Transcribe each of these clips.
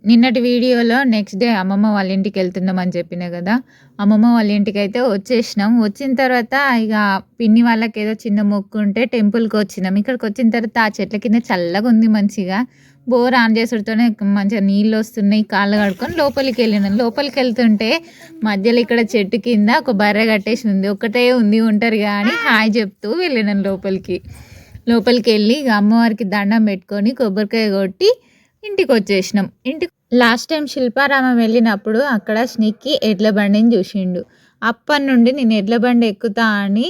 నిన్నటి వీడియోలో next day అమ్మమ్మ వాళ్ళ ఇంటికి వెళ్తున్నామని చెప్పిన కదా. అమ్మమ్మ వాళ్ళ ఇంటికైతే వచ్చేసినాం. వచ్చిన తర్వాత ఇక పిన్ని వాళ్ళకి ఏదో చిన్న మొక్కు ఉంటే టెంపుల్కి వచ్చినాం. ఇక్కడికి వచ్చిన తర్వాత ఆ చెట్ల కింద చల్లగా ఉంది మంచిగా. బోర్ ఆన్ చేసుడుతోనే మంచిగా నీళ్ళు వస్తున్నాయి. కాళ్ళు కడుక్కొని లోపలికి వెళ్ళినాం. లోపలికి వెళ్తుంటే మధ్యలో ఇక్కడ చెట్టు కింద ఒక బర్రె కట్టేసి ఉంది. ఒకటే ఉంది ఉంటారు కానీ హాయ్ చెప్తూ వెళ్ళినాం లోపలికి. లోపలికి వెళ్ళి ఇక అమ్మవారికి దండం పెట్టుకొని కొబ్బరికాయ కొట్టి ఇంటికి వచ్చేసినాం. లాస్ట్ టైం శిల్పారామం వెళ్ళినప్పుడు అక్కడ స్నిక్కి ఎడ్ల బండిని చూసిండు. అప్పటి నుండి నేను ఎడ్ల బండి ఎక్కుతా అని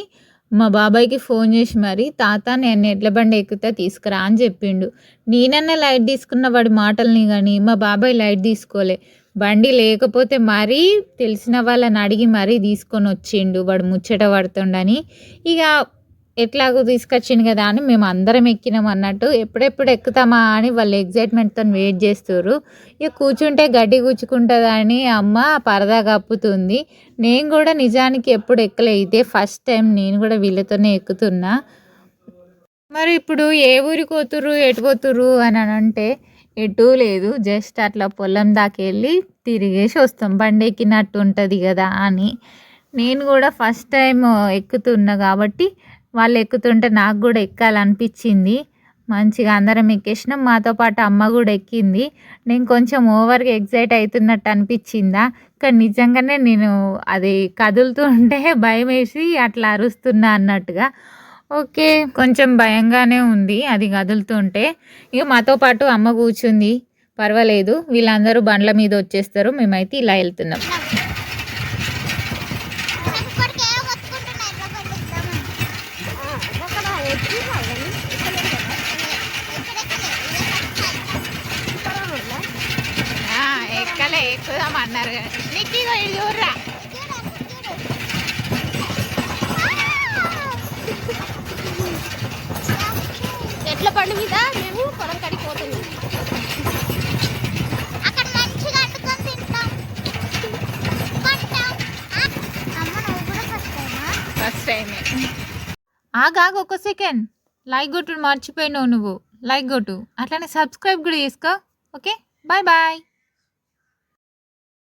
మా బాబాయ్కి ఫోన్ చేసి మరి తాత నేను ఎడ్ల బండి ఎక్కుతా తీసుకురా అని చెప్పిండు. నేనన్నా లైట్ తీసుకున్న వాడి మాటల్ని కానీ మా బాబాయ్ లైట్ తీసుకోలే. బండి లేకపోతే మరీ తెలిసిన వాళ్ళని అడిగి మరీ తీసుకొని వచ్చిండు. వాడు ముచ్చట పడుతుండని ఇక ఎట్లాగో తీసుకొచ్చిండు కదా అని మేము అందరం ఎక్కినాం అన్నట్టు. ఎప్పుడెప్పుడు ఎక్కుతామా అని వాళ్ళు ఎగ్జైట్మెంట్తో వెయిట్ చేస్తారు. ఇక కూర్చుంటే గడ్డి కూర్చుకుంటుందని అమ్మ పరదా కప్పుతుంది. నేను కూడా నిజానికి ఎప్పుడు ఎక్కలే, ఇదే ఫస్ట్ టైం నేను కూడా వీళ్ళతోనే ఎక్కుతున్నా. మరి ఇప్పుడు ఏ ఊరికి పోతుర్రు ఎటు పోతుర్రు అని అంటే ఎటూ లేదు, జస్ట్ అట్లా పొలం దాకా వెళ్ళి తిరిగేసి వస్తాం. బండి ఎక్కినట్టు ఉంటుంది కదా అని. నేను కూడా ఫస్ట్ టైం ఎక్కుతున్నా కాబట్టి వాళ్ళు ఎక్కుతుంటే నాకు కూడా ఎక్కాలనిపించింది. మంచిగా అందరం ఎక్కేసినాం. మాతో పాటు అమ్మ కూడా ఎక్కింది. నేను కొంచెం ఓవర్గా ఎగ్జైట్ అవుతున్నట్టు అనిపించిందా, కానీ నిజంగానే నేను అది కదులుతూ ఉంటే భయం వేసి అట్లా అరుస్తున్నా అన్నట్టుగా. ఓకే, కొంచెం భయంగానే ఉంది అది కదులుతుంటే. ఇక మాతో పాటు అమ్మ కూర్చుంది, పర్వాలేదు. వీళ్ళందరూ బండ్ల మీద వచ్చేస్తారు, మేమైతే ఇలా వెళ్తున్నాం. ఎక్కలే, ఎక్కుదాం అన్నారు కదా. నీకు ఇది చూడరా, ఎట్ల బండి మీద మేము పొలం కడికి పోతున్నాం. అక్కడ మంచిగా అంటుకొని తింటాం. ఫస్ట్ టైమే. ఆగా ఒక సెకండ్, లైక్ కొట్టు మర్చిపోయినావు నువ్వు. లైక్ కొట్టు, అట్లానే సబ్స్క్రైబ్ కూడా చేసుకో. Okay, bye bye.